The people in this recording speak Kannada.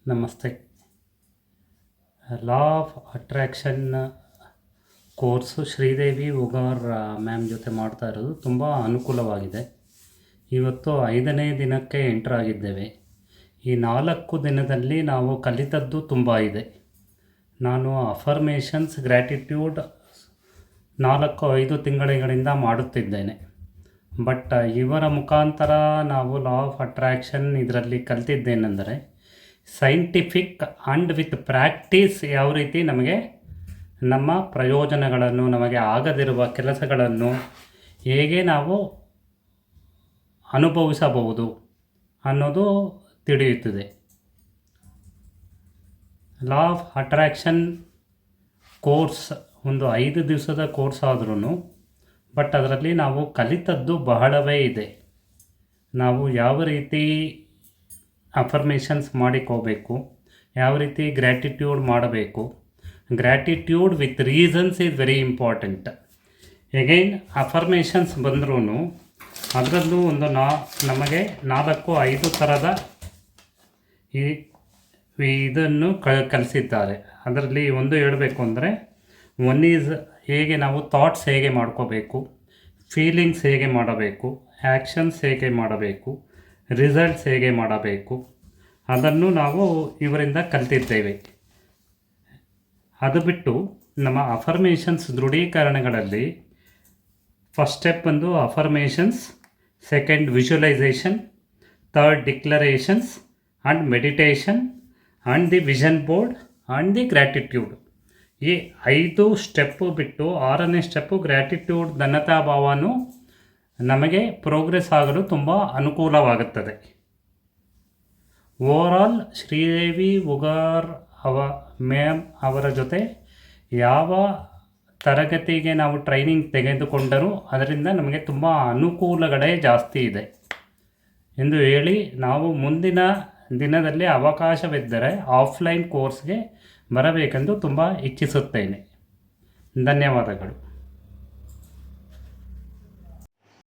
ನಮಸ್ತೆ. Law of attraction course Sridevi Ugar ma'am ಜೊತೆ ಮಾಡ್ತಾ ಇರೋದು ತುಂಬ ಅನುಕೂಲವಾಗಿದೆ. ಇವತ್ತು 5ನೇ ದಿನಕ್ಕೆ ಎಂಟರ್ ಆಗಿದ್ದೇವೆ. ಈ 4 ದಿನದಲ್ಲಿ ನಾವು ಕಲಿತದ್ದು ತುಂಬ ಇದೆ. ನಾನು ಅಫರ್ಮೇಷನ್ಸ್ ಗ್ರ್ಯಾಟಿಟ್ಯೂಡ್ 4-5 ತಿಂಗಳಿಂದ ಮಾಡುತ್ತಿದ್ದೇನೆ. ಬಟ್ ಇವರ ಮುಖಾಂತರ ನಾವು ಲಾ ಆಫ್ ಅಟ್ರ್ಯಾಕ್ಷನ್ ಇದರಲ್ಲಿ ಕಲಿತಿದ್ದೇನೆಂದರೆ, ಸೈಂಟಿಫಿಕ್ ಆ್ಯಂಡ್ ವಿತ್ ಪ್ರಾಕ್ಟೀಸ್ ಯಾವ ರೀತಿ ನಮಗೆ ನಮ್ಮ ಪ್ರಯೋಜನಗಳನ್ನು, ನಮಗೆ ಆಗದಿರುವ ಕೆಲಸಗಳನ್ನು ಹೇಗೆ ನಾವು ಅನುಭವಿಸಬಹುದು ಅನ್ನೋದು ತಿಳಿಯುತ್ತದೆ. ಲಾ ಆಫ್ ಅಟ್ರ್ಯಾಕ್ಷನ್ ಕೋರ್ಸ್ ಒಂದು 5 ದಿವಸದ ಕೋರ್ಸ್ ಆದ್ರೂ ಬಟ್ ಅದರಲ್ಲಿ ನಾವು ಕಲಿತದ್ದು ಬಹಳವೇ ಇದೆ. ನಾವು ಯಾವ ರೀತಿ ಅಫರ್ಮೇಷನ್ಸ್ ಮಾಡಿಕೋಬೇಕು, ಯಾವ ರೀತಿ ಗ್ರ್ಯಾಟಿಟ್ಯೂಡ್ ಮಾಡಬೇಕು. Gratitude with reasons is very important. Again affirmations ಬಂದ್ರೂ ಅದರಲ್ಲೂ ಒಂದು ನಮಗೆ 4-5 ಥರದ ಇದನ್ನು ಕಲಿಸಿದ್ದಾರೆ. ಅದರಲ್ಲಿ ಒಂದು ಹೇಳಬೇಕು ಅಂದರೆ, ಒನ್ ಈಸ್ ಹೇಗೆ ನಾವು ಥಾಟ್ಸ್ ಹೇಗೆ ಮಾಡ್ಕೋಬೇಕು, ಫೀಲಿಂಗ್ಸ್ ಹೇಗೆ ಮಾಡಬೇಕು, ಆ್ಯಕ್ಷನ್ಸ್ ಹೇಗೆ ಮಾಡಬೇಕು, ರಿಸಲ್ಟ್ಸ್ ಹೇಗೆ ಮಾಡಬೇಕು, ಅದನ್ನು ನಾವು ಇವರಿಂದ ಕಲಿತಿದ್ದೇವೆ. ಅದು ಬಿಟ್ಟು ನಮ್ಮ ಅಫರ್ಮೇಷನ್ಸ್ ದೃಢೀಕರಣಗಳಲ್ಲಿ ಫಸ್ಟ್ ಸ್ಟೆಪ್ ಬಂದು affirmations, second visualisation, third declarations and meditation and the vision board and the gratitude. ಈ 5 ಸ್ಟೆಪ್ಪು ಬಿಟ್ಟು 6ನೇ ಸ್ಟೆಪ್ಪು ಗ್ರ್ಯಾಟಿಟ್ಯೂಡ್, ಧನ್ಯತಾಭಾವನೂ ನಮಗೆ ಪ್ರೋಗ್ರೆಸ್ ಆಗಲು ತುಂಬ ಅನುಕೂಲವಾಗುತ್ತದೆ. ಓವರಾಲ್ ಶ್ರೀದೇವಿ ಉಗಾರ್ ಮ್ಯಾಮ್ ಅವರ ಜೊತೆ ಯಾವ ತರಗತಿಗೆ ನಾವು ಟ್ರೈನಿಂಗ್ ತೆಗೆದುಕೊಂಡರೂ ಅದರಿಂದ ನಮಗೆ ತುಂಬ ಅನುಕೂಲಗಳೇ ಜಾಸ್ತಿ ಇದೆ ಎಂದು ಹೇಳಿ, ನಾವು ಮುಂದಿನ ದಿನದಲ್ಲಿ ಅವಕಾಶವಿದ್ದರೆ ಆಫ್ಲೈನ್ ಕೋರ್ಸ್ಗೆ ಬರಬೇಕೆಂದು ತುಂಬ ಇಚ್ಛಿಸುತ್ತೇನೆ. ಧನ್ಯವಾದಗಳು.